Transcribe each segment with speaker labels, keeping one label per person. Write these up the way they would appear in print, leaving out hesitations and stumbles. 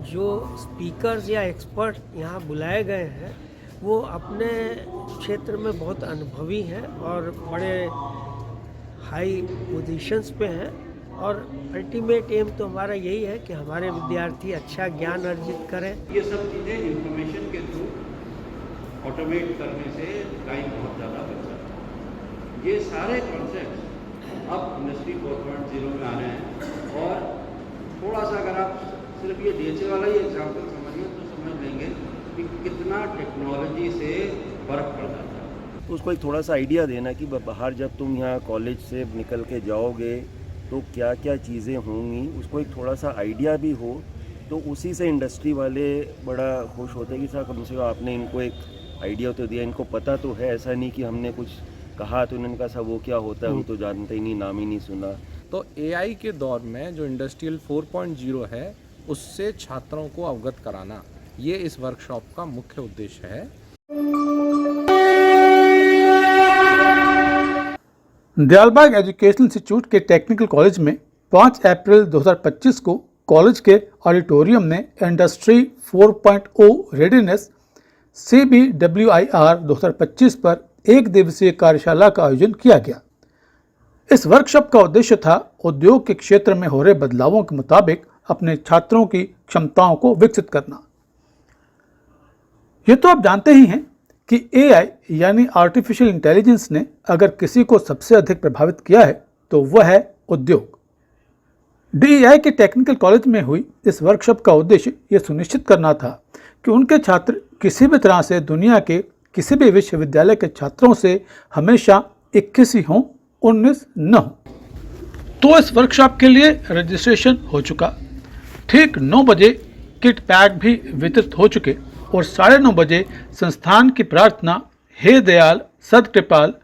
Speaker 1: जो स्पीकर्स या एक्सपर्ट यहाँ बुलाए गए हैं वो अपने क्षेत्र में बहुत अनुभवी हैं और बड़े हाई पोजीशंस पे हैं और अल्टीमेट एम तो हमारा यही है कि हमारे विद्यार्थी अच्छा ज्ञान अर्जित करें।
Speaker 2: ये सब चीज़ें इंफॉर्मेशन के थ्रू ऑटोमेट करने से टाइम बहुत ज़्यादा बच जाता है। ये सारे कॉन्सेप्ट अब इंडस्ट्री 4.0 में आ रहे हैं और थोड़ा सा अगर आप सिर्फ ये DHA वाला ही एग्जाम्पल समझिए तो समझ लेंगे कि कितना टेक्नोलॉजी से फ़र्क पड़ जाता है।
Speaker 3: तो उसको एक थोड़ा सा आइडिया देना कि बाहर जब तुम यहाँ कॉलेज से निकल के जाओगे तो क्या क्या चीज़ें होंगी, उसको एक थोड़ा सा आइडिया भी हो तो उसी से इंडस्ट्री वाले बड़ा खुश होते हैं कि साहब कम से कम आपने इनको एक आइडिया तो दिया, इनको पता तो है, ऐसा नहीं कि हमने कुछ कहा तो उन्होंने कहा वो क्या होता है वो तो जानते ही नहीं, नाम ही नहीं सुना।
Speaker 4: तो AI के दौर में जो इंडस्ट्रियल 4.0 है उससे छात्रों को अवगत कराना, ये इस वर्कशॉप का मुख्य उद्देश्य है।
Speaker 5: दयालबाग एजुकेशनल इंस्टीट्यूट के टेक्निकल कॉलेज में 5 अप्रैल 2025 को कॉलेज के ऑडिटोरियम में इंडस्ट्री 4.0 रेडीनेस CBWIR 2025 पर एक दिवसीय कार्यशाला का आयोजन किया गया। इस वर्कशॉप का उद्देश्य था उद्योग के क्षेत्र में हो रहे बदलावों के मुताबिक अपने छात्रों की क्षमताओं को विकसित करना। ये तो आप जानते ही हैं कि AI यानी आर्टिफिशियल इंटेलिजेंस ने अगर किसी को सबसे अधिक प्रभावित किया है तो वह है उद्योग। DEI के टेक्निकल कॉलेज में हुई इस वर्कशॉप का उद्देश्य ये सुनिश्चित करना था कि उनके छात्र किसी भी तरह से दुनिया के किसी भी विश्वविद्यालय के छात्रों से हमेशा 21 ही हों, 19 न हो। तो इस वर्कशॉप के लिए रजिस्ट्रेशन हो चुका। ठीक 9 बजे किट पैक भी वितरित हो चुके और 9:30 बजे संस्थान की प्रार्थना, हे दयाल, सदकृपाल,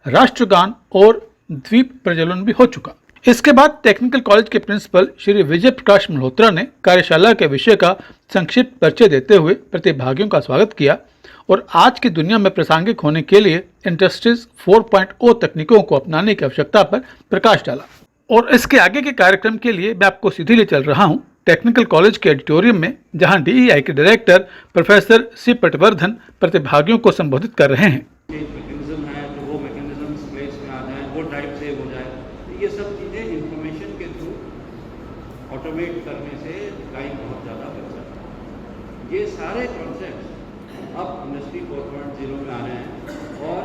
Speaker 5: राष्ट्रगान और द्वीप प्रज्वलन भी हो चुका। इसके बाद टेक्निकल कॉलेज के प्रिंसिपल श्री विजय प्रकाश मल्होत्रा ने कार्यशाला के विषय का संक्षिप्त परिचय देते हुए प्रतिभागियों का स्वागत किया और आज की दुनिया में प्रासंगिक होने के लिए इंडस्ट्रीज 4.0 तकनीकों को अपनाने की आवश्यकता पर प्रकाश डाला। और इसके आगे के कार्यक्रम के लिए मैं आपको सीधे ले चल रहा हूँ टेक्निकल कॉलेज के ऑडिटोरियम में, जहां DEI के डायरेक्टर प्रोफेसर C पटवर्धन प्रतिभागियों को संबोधित कर रहे हैं।
Speaker 2: मैकेनिज्म है तो वो मैकेनिज्म प्लेस में आ जाए, वो टाइप सेव हो जाए, तो ये सब चीज़ें इंफॉर्मेशन के थ्रू ऑटोमेट करने से टाइम बहुत ज़्यादा बच जाता है। ये सारे कॉन्सेप्ट अब इंडस्ट्री 4.0 में आ रहे हैं और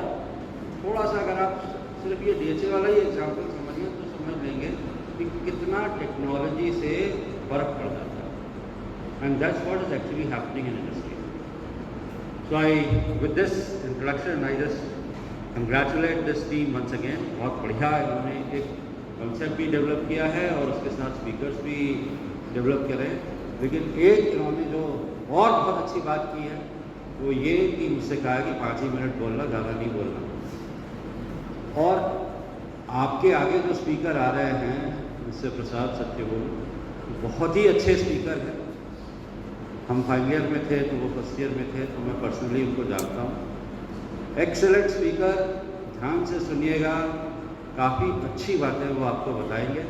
Speaker 2: थोड़ा सा अगर आप सिर्फ ये DHA वाला ही एग्जाम्पल समझिए तो समझ लेंगे कि कितना टेक्नोलॉजी से फ़र्क पड़ जाता है। And that's what is actually happening in industry. So with this introduction I just congratulate this team once again. बहुत बढ़िया इन्होंने एक कॉन्सेप्ट भी डेवलप किया है और उसके साथ स्पीकर्स भी डेवलप करे। लेकिन एक इन्होंने जो और बहुत अच्छी बात की है वो ये कि मुझसे कहा कि 5 ही मिनट बोलना, ज़्यादा नहीं बोलना। और आपके आगे जो स्पीकर आ रहे हैं मिस्टर प्रसाद सत्यबोल, बहुत ही अच्छे स्पीकर हैं। हम फाइनल ईयर में थे तो वो फर्स्ट ईयर में थे, तो मैं पर्सनली उनको जानता हूँ। एक्सेलेंट स्पीकर, ध्यान से सुनिएगा, काफ़ी अच्छी बातें वो आपको बताएंगे।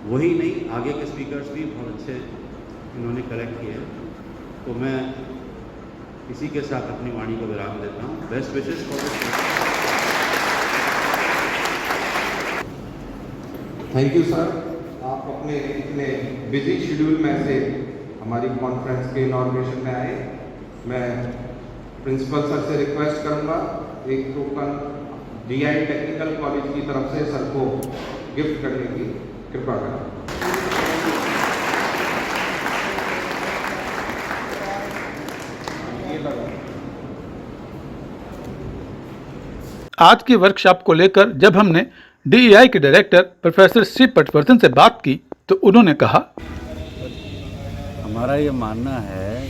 Speaker 2: वही नहीं, आगे के स्पीकर्स भी बहुत अच्छे इन्होंने कलेक्ट किए हैं। तो मैं इसी के साथ अपनी वाणी को विराम देता हूँ। Best wishes for this.
Speaker 6: Thank you sir, आप अपने इतने बिजी शेड्यूल में से हमारी कॉन्फ्रेंस के इनॉग्रेशन में आए। मैं प्रिंसिपल सर से रिक्वेस्ट करूंगा एक टोकन DI टेक्निकल कॉलेज की तरफ से सर को गिफ्ट करने की कृपा करें।
Speaker 5: आज की वर्कशॉप को लेकर जब हमने DEI के डायरेक्टर प्रोफेसर C पटवर्धन से बात की तो उन्होंने कहा,
Speaker 7: हमारा ये मानना है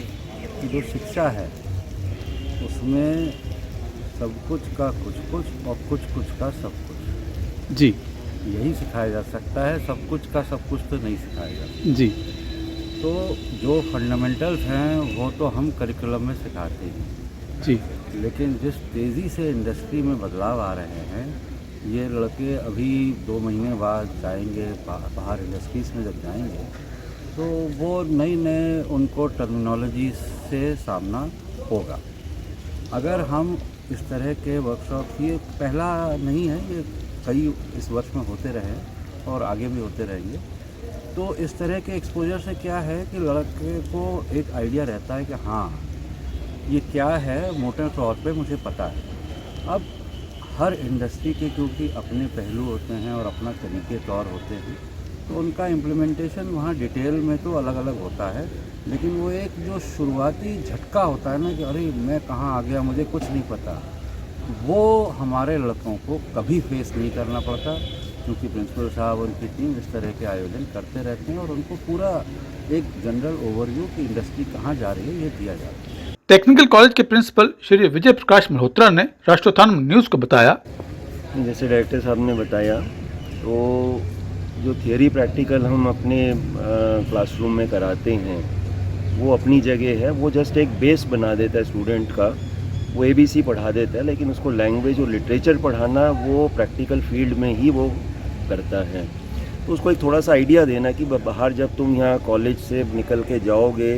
Speaker 7: कि जो शिक्षा है उसमें सब कुछ का कुछ और कुछ का सब कुछ
Speaker 5: जी
Speaker 7: यही सिखाया जा सकता है। सब कुछ का सब कुछ तो नहीं सिखाया जाता
Speaker 5: जी।
Speaker 7: तो जो फंडामेंटल्स हैं वो तो हम करिकुलम में सिखाते हैं
Speaker 5: जी,
Speaker 7: लेकिन जिस तेज़ी से इंडस्ट्री में बदलाव आ रहे हैं, ये लड़के अभी 2 महीने बाद जाएंगे बाहर इंडस्ट्रीज़ में, जब जाएंगे तो वो नई नए उनको टर्मिनोलॉजी से सामना होगा। अगर हम इस तरह के वर्कशॉप, ये पहला नहीं है, ये कई इस वर्ष में होते रहे और आगे भी होते रहेंगे। तो इस तरह के एक्सपोजर से क्या है कि लड़के को एक आइडिया रहता है कि हाँ ये क्या है, मोटे तौर पे मुझे पता है। अब हर इंडस्ट्री के क्योंकि अपने पहलू होते हैं और अपना तरीके तौर होते हैं, तो उनका इम्प्लीमेंटेशन वहाँ डिटेल में तो अलग अलग होता है, लेकिन वो एक जो शुरुआती झटका होता है ना कि अरे मैं कहाँ आ गया, मुझे कुछ नहीं पता, वो हमारे लड़कों को कभी फेस नहीं करना पड़ता, क्योंकि प्रिंसिपल साहब और उनकी टीम इस तरह के आयोजन करते रहते हैं और उनको पूरा एक जनरल ओवरव्यू की इंडस्ट्री कहाँ जा रही है ये दिया जाता है।
Speaker 5: टेक्निकल कॉलेज के प्रिंसिपल श्री विजय प्रकाश मल्होत्रा ने राष्ट्रोत्थान न्यूज़ को बताया,
Speaker 3: जैसे डायरेक्टर साहब ने बताया, तो जो थियरी प्रैक्टिकल हम अपने क्लासरूम में कराते हैं वो अपनी जगह है, वो जस्ट एक बेस बना देता है स्टूडेंट का, वो ABC पढ़ा देता है, लेकिन उसको लैंग्वेज और लिटरेचर पढ़ाना वो प्रैक्टिकल फील्ड में ही वो करता है। तो उसको एक थोड़ा सा आइडिया देना कि बाहर जब तुम यहाँ कॉलेज से निकल के जाओगे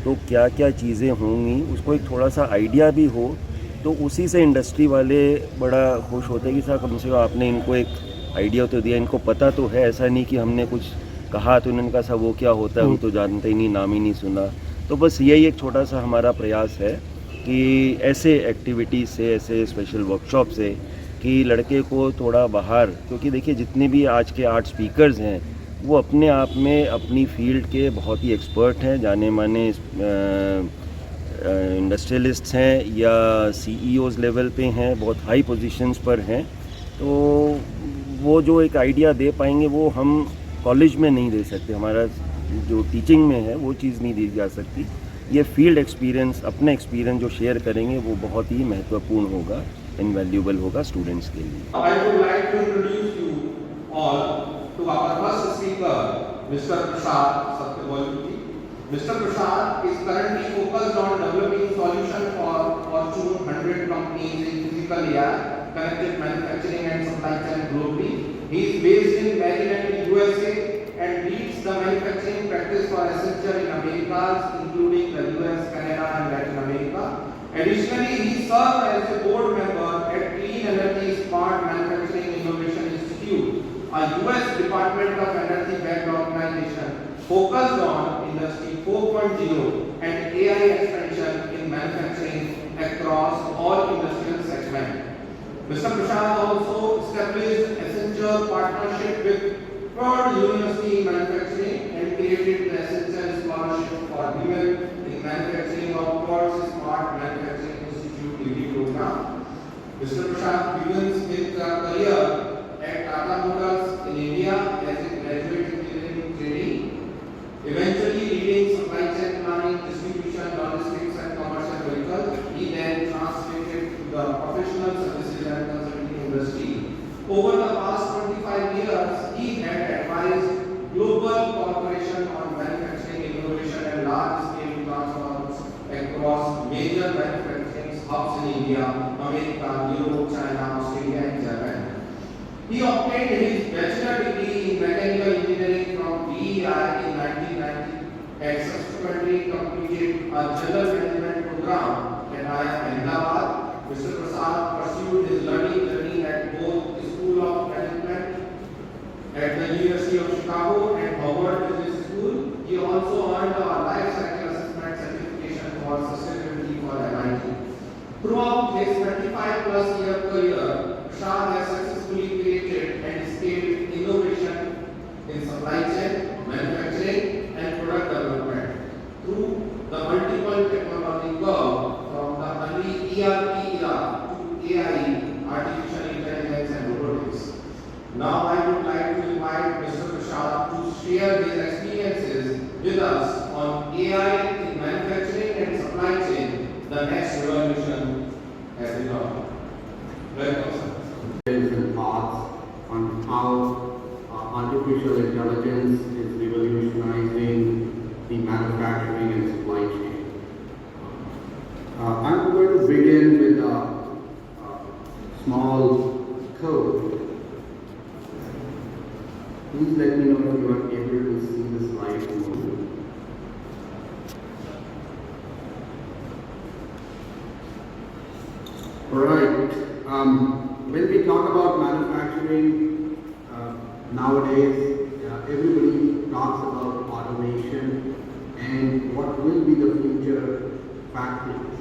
Speaker 3: तो क्या क्या चीज़ें होंगी, उसको एक थोड़ा सा आइडिया भी हो, तो उसी से इंडस्ट्री वाले बड़ा खुश होते हैं कि साहब कम से कम आपने इनको एक आइडिया तो दिया, इनको पता तो है, ऐसा नहीं कि हमने कुछ कहा तो उन्होंने कहा वो क्या होता है, वो तो जानते ही नहीं, नाम ही नहीं सुना। तो बस यही एक छोटा सा हमारा प्रयास है कि ऐसे एक्टिविटीज़ से, ऐसे स्पेशल वर्कशॉप से, कि लड़के को थोड़ा बाहर, क्योंकि देखिए जितने भी आज के 8 स्पीकर्स हैं वो अपने आप में अपनी फील्ड के बहुत ही एक्सपर्ट हैं, जाने माने इंडस्ट्रियलिस्ट्स हैं या CEOs लेवल पे हैं, बहुत हाई पोजीशंस पर हैं। तो वो जो एक आइडिया दे पाएंगे वो हम कॉलेज में नहीं दे सकते, हमारा जो टीचिंग में है वो चीज़ नहीं दी जा सकती। ये फील्ड एक्सपीरियंस, अपने एक्सपीरियंस जो शेयर करेंगे वो बहुत ही महत्वपूर्ण होगा, इनवैल्यूएबल होगा स्टूडेंट्स के लिए।
Speaker 6: I would like to introduce you all to our first speaker, Mr. Prasad Satyavalli. Mr. Prasad is currently focused on developing solutions for Fortune 100 companies in physical AI, connected manufacturing and supply chain globally. He is based in Maryland, USA, and leads the manufacturing practice for Accenture in Americas, including the US, Canada, and Latin America. Additionally, he served as a board member at Clean Energy Smart Manufacturing Innovation Institute, a US Department of Energy-backed organization focused on Industry 4.0 and AI expansion in manufacturing across all industrial segments. Mr. Prasad also established Accenture partnership with Purdue University Manufacturing and created the Accenture Scholarship for Women in Manufacturing of Purdue Smart Manufacturing Institute degree program. Mr. Prasad begins his career at Tata Motors in India as a graduate engineering trainee, eventually leading supply chain planning, distribution, logistics and commercial vehicles. He then translated to the professional services and consulting industry. Over the past 25 years, he had advised global corporations on manufacturing innovation and large-scale transforms across major manufacturing hubs in India, America, Europe, China, Australia, and Japan. He obtained his bachelor degree in mechanical engineering from DEI in 1990 and subsequently completed a general management program at IIM Ahmedabad. Mr. Prasad pursued his learning journey at both the School of Management at the University of Chicago and Harvard Business School. He also earned a life cycle assessment certification for sustainability for MIT. Throughout his 25+ year career, Prasad has successfully created and scaled innovation in supply chain, manufacturing, and product development through the multiple technology curve from the early ERP era to AI, artificial intelligence, and robotics. Now I would like to invite Mr. Prasad to share his experiences with us on AI in manufacturing and supply chain, the next revolution has begun. Welcome, sir.
Speaker 8: And thoughts on how artificial intelligence is revolutionizing the manufacturing and supply chain. I'm going to begin with a small code. Please let me know if you are able to see the slide. Right. When we talk about manufacturing nowadays, everybody talks about automation and what will be the future factories.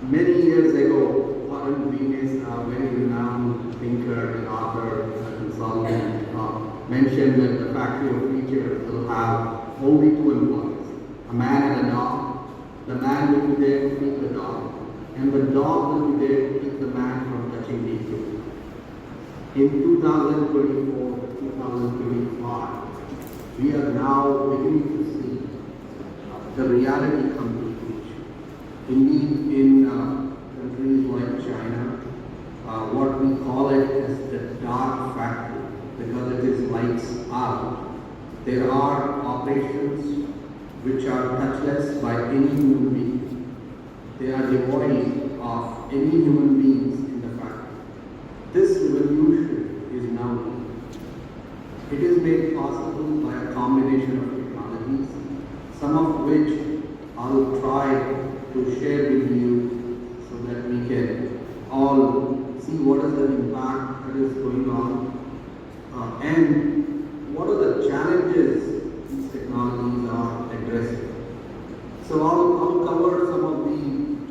Speaker 8: Many years ago, Warren Buffett, a very renowned thinker and author, consultant, mentioned that the factory of future will have only two employees, a man and a dog. The man will be there to feed the dog, and the dog will be there to keep the man from touching the equipment. In 2024, 2025, we are now beginning to see the reality come to fruition. Indeed, in countries like China, what we call it as the dark factory, because it is lights out. There are operations which are touchless by any human being. They are devoid of any human beings in the factory. This revolution is now here. It is made possible by a combination of technologies, some of which I will try to share with you so that we can all see what is the impact that is going on and what are the challenges these technologies are addressing. So I'll cover some of the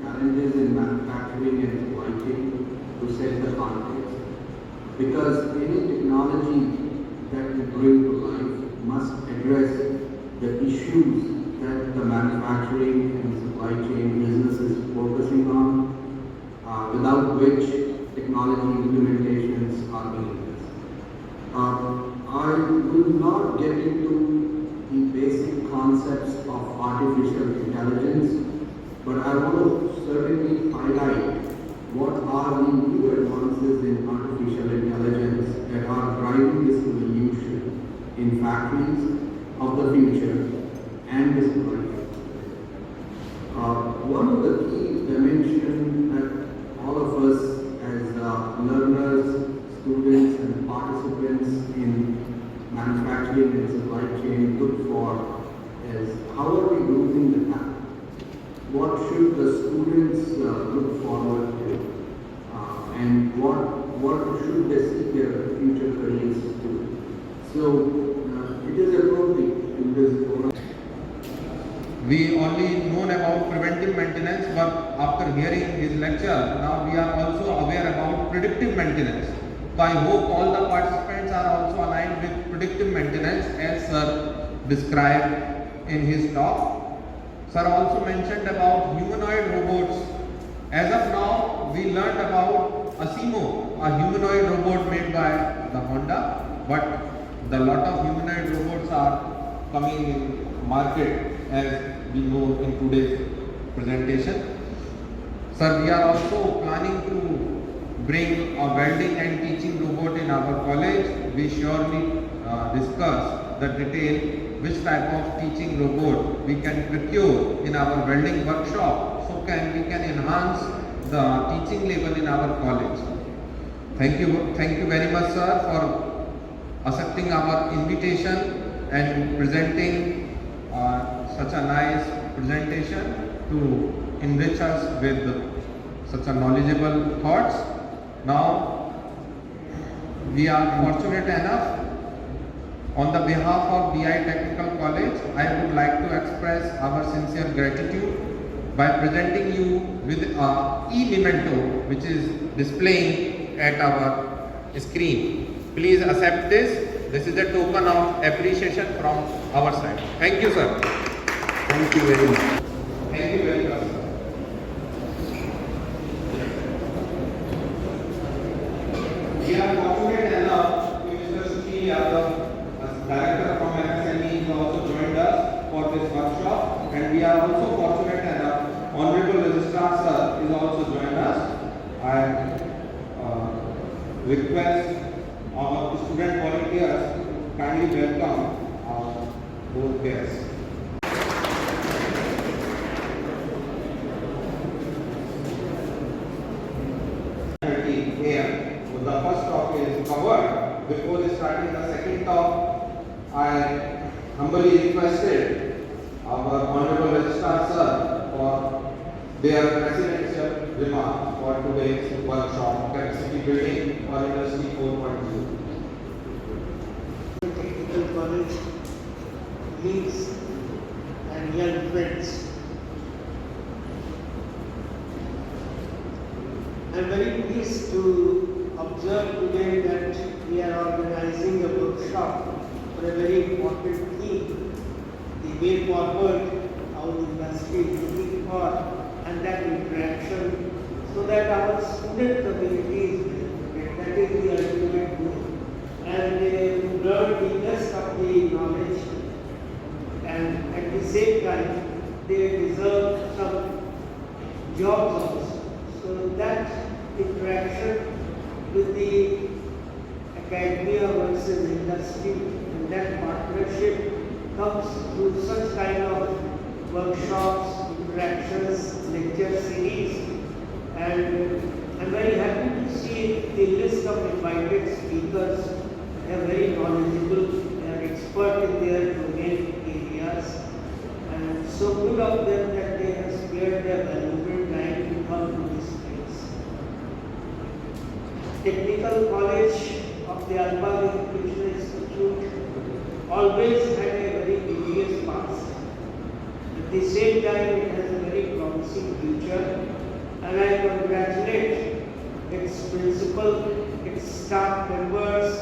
Speaker 8: challenges in manufacturing and supply chain to set the context. Because any technology that we bring to life must address the issues that the manufacturing and supply chain business is focusing on, without which technology implementations are meaningless. I will not get into the basic concepts of artificial intelligence, but I want to certainly highlight what are the new advances in artificial intelligence that are driving this revolution in factories of the future and the supply chain. One of the key dimensions that all of us as learners, students and participants in manufacturing and supply chain look for is how are we losing the time? What should the students look forward to? And what should they see their future careers do? So it is appropriate in this forum.
Speaker 6: We only known about preventive maintenance, but after hearing his lecture, now we are also aware about predictive maintenance. So I hope all the participants are also aligned with predictive maintenance as Sir described in his talk. Sir also mentioned about humanoid robots. As of now, we learned about Asimo, a humanoid robot made by the Honda, but the lot of humanoid robots are coming in market as we know in today's presentation. Sir, we are also planning to bring a welding and teaching robot in our college. We surely discuss the detail which type of teaching robot we can procure in our welding workshop so we can enhance the teaching level in our college. Thank you very much, sir, for accepting our invitation and presenting such a nice presentation to enrich us with such a knowledgeable thoughts. Now we are fortunate enough, on the behalf of BI Technical College, I would like to express our sincere gratitude by presenting you with a e-memento which is displaying at our screen. Please accept this. This is a token of appreciation from our side. Thank you, sir.
Speaker 8: Thank you very much.
Speaker 6: Thank you very much, sir. We are fortunate enough to Mr. Sushil Yadav, Director from MSME, has also joined us for this workshop, and we are also fortunate enough, Honorable Registrar Sir is also joined us. I request our student volunteers to kindly welcome our both guests. So the first talk is covered. Before starting the second talk, I humbly requested our Honorable Registrar Sir for their presidential remarks for today's workshop, Capacity Building for Industry 4.0.
Speaker 9: Technical College leads and young friends. I am very pleased to observe today that we are organizing a workshop for a very important theme, the way forward, how the industry is looking for, and that interaction, so that our student community is benefited. That is the ultimate goal. And they learn the best of the knowledge, and at the same time they deserve some jobs also. So that interaction with the academia versus industry, and that partnership comes through such kind of workshops, interactions, lecture series, and I'm very happy to see the list of invited speakers. They are very knowledgeable, they are expert in their domain areas, and so good of them that they have spared their valuable time to come to this place. Technical College of the Alba Educational Institute always had a very devious past. At the same time, it has a very promising future, and I congratulate its principal, its staff members,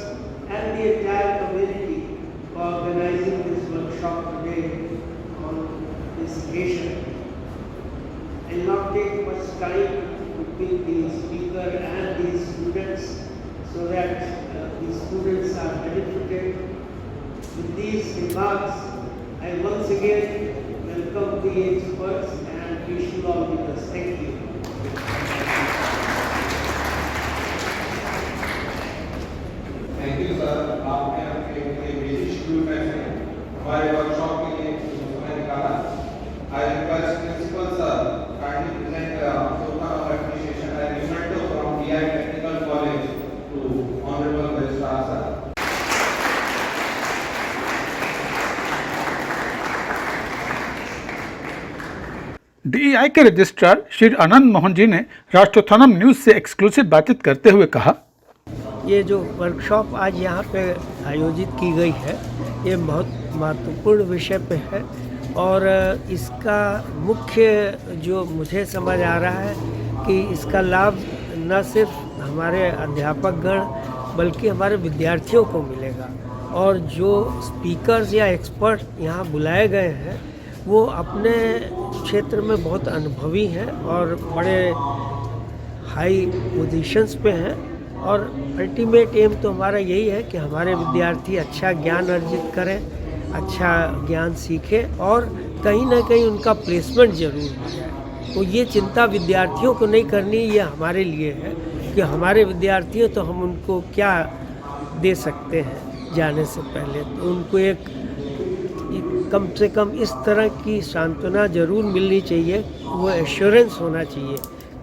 Speaker 9: and the entire community for organizing this workshop today on this occasion. I will not take much time between the speaker and the students, so that the students are benefited. With these remarks, I once again welcome the experts and wish you all the best. Thank you.
Speaker 6: Thank you sir, आपने अपने busy schedule में से हमारे workshop के लिए समय निकाला। I request principal sir kindly present token of appreciation and memento from DI technical college to honourable registrar sir.
Speaker 5: DEI के रजिस्ट्रार श्री आनंद मोहन जी ने राष्ट्रोत्थानम न्यूज से एक्सक्लूसिव बातचीत करते हुए कहा,
Speaker 1: ये जो वर्कशॉप आज यहाँ पे आयोजित की गई है, ये बहुत महत्वपूर्ण विषय पे है, और इसका मुख्य जो मुझे समझ आ रहा है कि इसका लाभ न सिर्फ हमारे अध्यापकगण बल्कि हमारे विद्यार्थियों को मिलेगा, और जो स्पीकर्स या एक्सपर्ट यहाँ बुलाए गए हैं वो अपने क्षेत्र में बहुत अनुभवी हैं और बड़े हाई पोजीशंस पे हैं, और अल्टीमेट एम तो हमारा यही है कि हमारे विद्यार्थी अच्छा ज्ञान अर्जित करें, अच्छा ज्ञान सीखें और कहीं ना कहीं उनका प्लेसमेंट जरूर हो जाए। तो ये चिंता विद्यार्थियों को नहीं करनी, ये हमारे लिए है कि हमारे विद्यार्थियों तो हम उनको क्या दे सकते हैं जाने से पहले। तो उनको एक कम से कम इस तरह की सांत्वना जरूर मिलनी चाहिए, वो एश्योरेंस होना चाहिए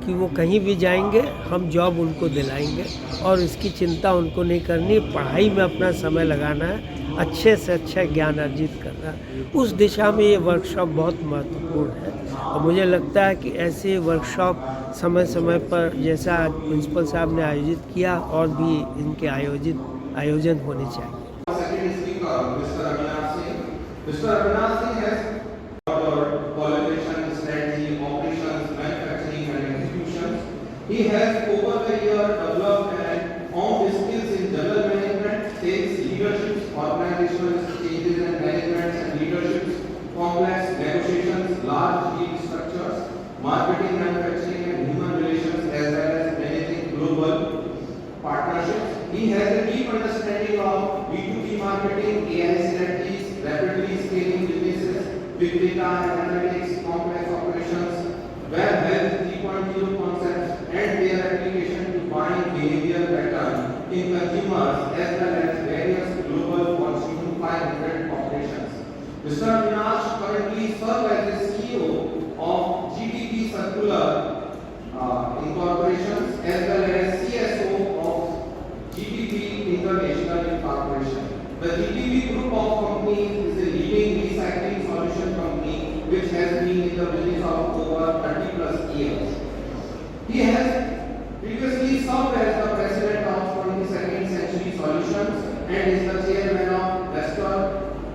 Speaker 1: कि वो कहीं भी जाएंगे हम जॉब उनको दिलाएंगे, और इसकी चिंता उनको नहीं करनी। पढ़ाई में अपना समय लगाना है, अच्छे से अच्छा ज्ञान अर्जित करना है। उस दिशा में ये वर्कशॉप बहुत महत्वपूर्ण है, और मुझे लगता है कि ऐसे वर्कशॉप समय समय पर जैसा प्रिंसिपल साहब ने आयोजित किया और भी इनके आयोजन होने चाहिए।
Speaker 6: Mr. Avinash Singh has collaboration, strategy, operations, manufacturing and execution. He has over the year developed and honed skills in general management, sales, leadership, organizational changes and management and leadership, complex negotiations, large deal structures, marketing, manufacturing and human relations, as well as managing global partnerships. He has a deep understanding of B2B marketing, AI strategies, rapidly scaling businesses, big data and analytics, complex operations, web health 3.0 concepts and their application to buying behavior pattern in consumers as well as various global Fortune 500 corporations. Mr. Avinash currently serves as the CEO of GTP Circular Incorporations as well as CSO of GTP International Corporation. The GTP group of companies is a leading recycling solution company which has been in the business of over 30 plus years. He has previously served as the president of 22nd Century Solutions and is the chairman of Vestor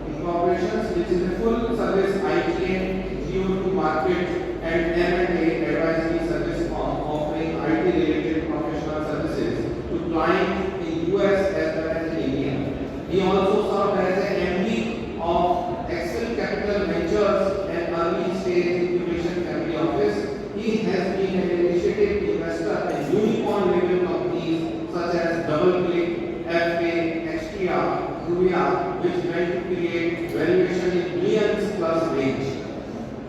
Speaker 6: Incorporations, which is a full service IT and GO2 market and M&A advisory service firm offering IT related professional services to clients in US as well as in India. He also served as an MD of Excel Capital Ventures and early stage incubation family office. He has been an initiative investor in unicorn level companies such as DoubleClick, FA, XTR, Ruya, which went to create valuation in millions plus range.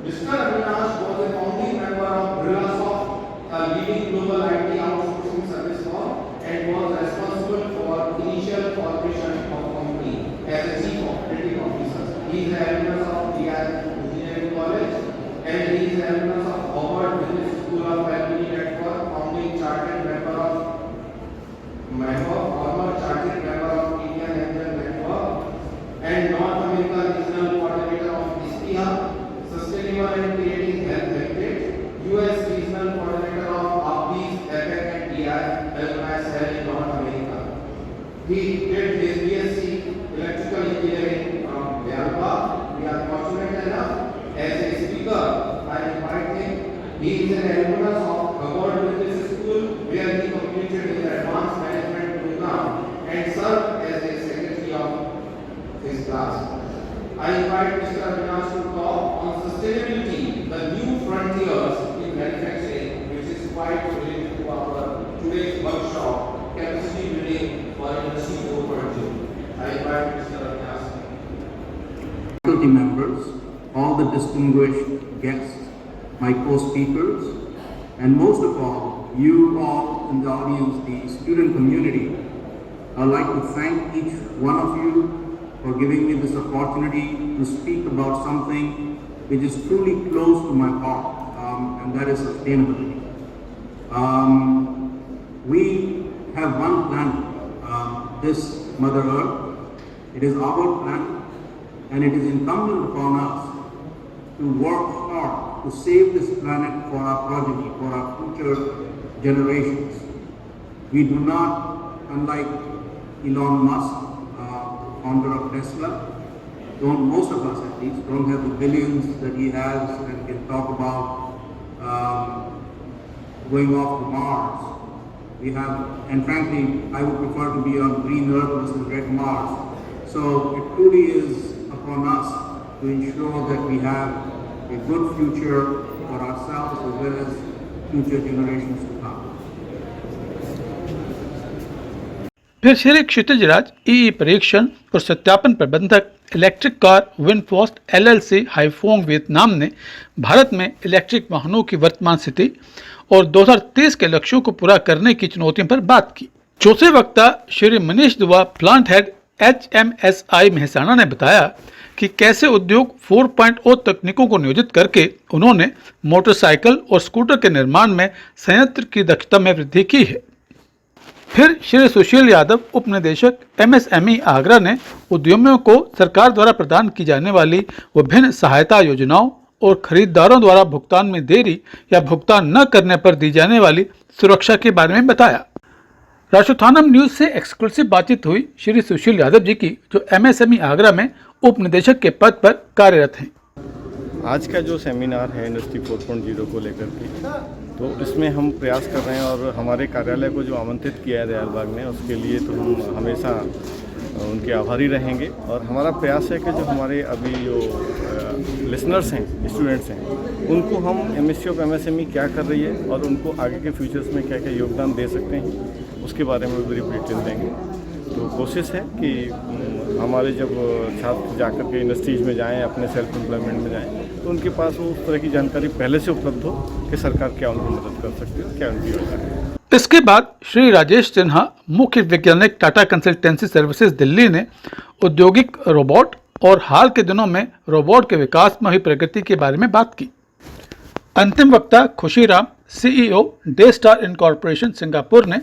Speaker 6: Mr. Avinash was a founding member of Brillasoft, a leading global IT outsourcing service firm, and was responsible for initial formation of company as a chief operating officer. He is an alumnus of DI Engineering College and he is an alumnus of Harvard Business School of Alumni Network, founding chartered former chartered member of Indian Angel Network and North America Regional Coordinator of ISPIHA, Sustainable and Creating Health Heritage, US Regional Coordinator of APIS, APEC and TI, alumni cell in North America. He did his BSc Electrical Engineering from Yalba. We are fortunate enough as a speaker. I invite him. He is an alumnus of Harvard Business School where he completed his advanced management program and served as a secretary of his class. I invite Mr. Avinash to talk on sustainability, the new frontiers in manufacturing, which is quite related to our today's workshop, capacity building for Industry 4.0. I invite Mr. Avinash.
Speaker 8: Faculty members, all the distinguished guests, my co-speakers, and most of all, you all in the audience, the student community. I'd like to thank each one of you for giving me this opportunity to speak about something which is truly close to my heart, and that is sustainability. We have one planet, this Mother Earth. It is our planet, and it is incumbent upon us to work hard to save this planet for our progeny, for our future generations. We do not, unlike Elon Musk, founder of Tesla, most of us at least, don't have the billions that he has and can talk about going off to Mars. We have, and frankly, I would prefer to be on green Earth versus red Mars. So it truly is upon us to ensure that we have a good future for ourselves as well as future generations to come.
Speaker 5: फिर श्री क्षितिज राज EE परीक्षण और सत्यापन प्रबंधक electric car विनफॉस्ट LLC हाईफोंग Vietnam ने भारत में electric वाहनों की वर्तमान स्थिति और 2030 के लक्ष्यों को पूरा करने की चुनौतियों पर बात की। चौथे वक्ता श्री मनीष दुआ, प्लांट हेड HMSI मेहसाणा ने बताया कि कैसे उद्योग 4.0 तकनीकों को नियोजित करके उन्होंने मोटरसाइकिल और स्कूटर के निर्माण में संयंत्र की दक्षता में वृद्धि की है। फिर श्री सुशील यादव, उप निदेशक MSME आगरा ने उद्यमियों को सरकार द्वारा प्रदान की जाने वाली विभिन्न सहायता योजनाओं और खरीदारों द्वारा भुगतान में देरी या भुगतान न करने पर दी जाने वाली सुरक्षा के बारे में बताया। राष्ट्रोत्थानम न्यूज से एक्सक्लूसिव बातचीत हुई श्री सुशील यादव जी की, जो MSME आगरा में उप निदेशक के पद पर कार्यरत हैं।
Speaker 10: आज का जो सेमिनार है इंडस्ट्री 4.0 को लेकर के, तो इसमें हम प्रयास कर रहे हैं और हमारे कार्यालय को जो आमंत्रित किया है दयालबाग में, उसके लिए तो हम हमेशा उनके आभारी रहेंगे। और हमारा प्रयास है कि जो हमारे अभी जो लिसनर्स हैं, स्टूडेंट्स हैं, उनको हम MSc और MSME क्या कर रही है और उनको आगे के फ्यूचर्स में क्या क्या योगदान दे सकते हैं, उसके बारे में ब्रीफ डिटेल देंगे। तो कोशिश है कि हमारे जब छात्र जाकर के इंडस्ट्रीज में जाएं, अपने सेल्फ एम्प्लॉयमेंट में जाएं, तो उनके पास वो उस तरह की जानकारी पहले से उपलब्ध हो कि सरकार क्या उनकी मदद कर सकती है, क्या उनकी योजना है।
Speaker 5: इसके बाद श्री राजेश सिन्हा, मुख्य वैज्ञानिक टाटा कंसल्टेंसी सर्विसेज दिल्ली ने औद्योगिक रोबोट और हाल के दिनों में रोबोट के विकास में हुई प्रगति के बारे में बात की। अंतिम वक्ता खुशीराम, CEO डेस्टार इनकॉर्पोरेशन सिंगापुर ने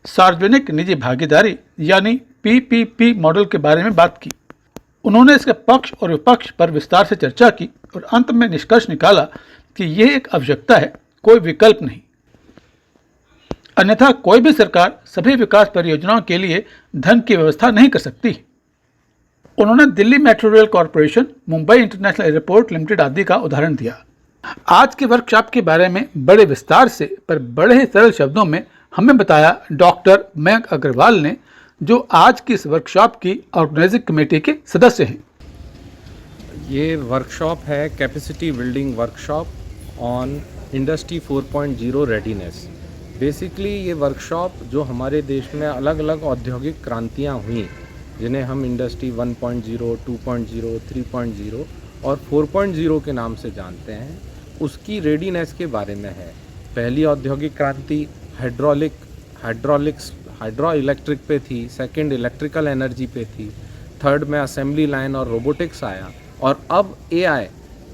Speaker 5: सार्वजनिक निजी भागीदारी यानी PPP मॉडल के बारे में बात की। उन्होंने इसके पक्ष और विपक्ष पर विस्तार से चर्चा की और अंत में निष्कर्ष निकाला कि यह एक आवश्यकता है, कोई विकल्प नहीं। अन्यथा कोई भी सरकार सभी विकास परियोजनाओं के लिए धन की व्यवस्था नहीं कर सकती। उन्होंने Delhi metro rail corporation, Mumbai international airport limited आदि का उदाहरण दिया। आज के वर्कशॉप के बारे में बड़े विस्तार से पर बड़े ही सरल शब्दों में हमें बताया डॉक्टर मयंक अग्रवाल ने, जो आज की इस वर्कशॉप की ऑर्गेनाइजिंग कमेटी के सदस्य हैं।
Speaker 4: ये वर्कशॉप है capacity building workshop on industry 4.0 readiness. Basically ये वर्कशॉप जो हमारे देश में अलग अलग औद्योगिक क्रांतियाँ हुई, जिन्हें हम इंडस्ट्री 1.0, 2.0, 3.0 और 4.0 के नाम से जानते हैं, उसकी रेडीनेस के बारे में है। पहली औद्योगिक क्रांति हाइड्रो इलेक्ट्रिक पे थी, सेकंड इलेक्ट्रिकल एनर्जी पे थी, थर्ड में असेंबली लाइन और रोबोटिक्स आया, और अब एआई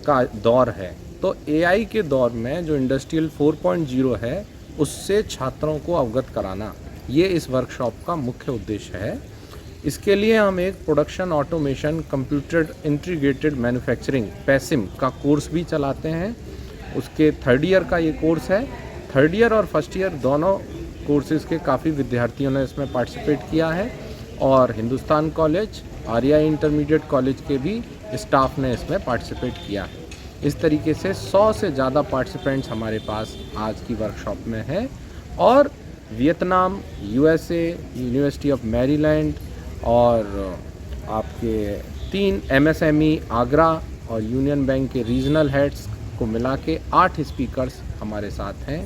Speaker 4: का दौर है। तो एआई के दौर में जो इंडस्ट्रियल 4.0 है, उससे छात्रों को अवगत कराना, ये इस वर्कशॉप का मुख्य उद्देश्य है। इसके लिए हम एक production automation computer integrated manufacturing पैसिम का कोर्स भी चलाते हैं। उसके 3rd ईयर का ये कोर्स है। 3rd ईयर और 1st ईयर दोनों कोर्सेज़ के काफ़ी विद्यार्थियों ने इसमें पार्टिसिपेट किया है, और Hindustan college, Arya intermediate college के भी स्टाफ ने इसमें पार्टिसिपेट किया है। इस तरीके से 100 से ज़्यादा पार्टिसिपेंट्स हमारे पास आज की वर्कशॉप में हैं, और Vietnam, USA, university of Maryland और आपके 3 MSME आगरा और यूनियन बैंक के रीजनल हेड्स को मिला के 8 स्पीकर्स हमारे साथ हैं।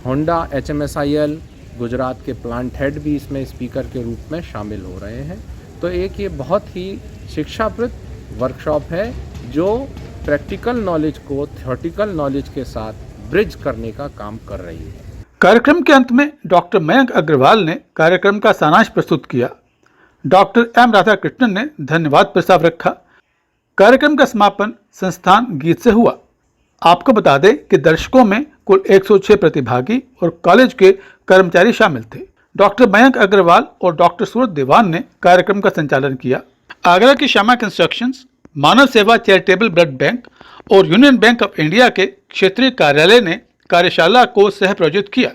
Speaker 4: होंडा HMSIL गुजरात के प्लांट हेड भी इसमें स्पीकर के रूप में शामिल हो रहे हैं। तो एक ये बहुत ही शिक्षाप्रद वर्कशॉप है, जो प्रैक्टिकल नॉलेज को थ्योरेटिकल नॉलेज के साथ ब्रिज करने का काम कर रही है।
Speaker 5: कार्यक्रम के अंत में डॉक्टर मयंक अग्रवाल ने कार्यक्रम का सारांश प्रस्तुत किया। डॉक्टर M राधाकृष्णन ने धन्यवाद प्रस्ताव रखा। कार्यक्रम का समापन संस्थान गीत से हुआ। आपको बता दें कि दर्शकों में कुल 106 प्रतिभागी और कॉलेज के कर्मचारी शामिल थे। डॉक्टर मयंक अग्रवाल और डॉक्टर सूरज दीवान ने कार्यक्रम का संचालन किया। आगरा की श्यामा कंस्ट्रक्शंस, मानव सेवा चैरिटेबल ब्लड बैंक और यूनियन बैंक ऑफ इंडिया के क्षेत्रीय कार्यालय ने कार्यशाला को सह प्रायोजित किया।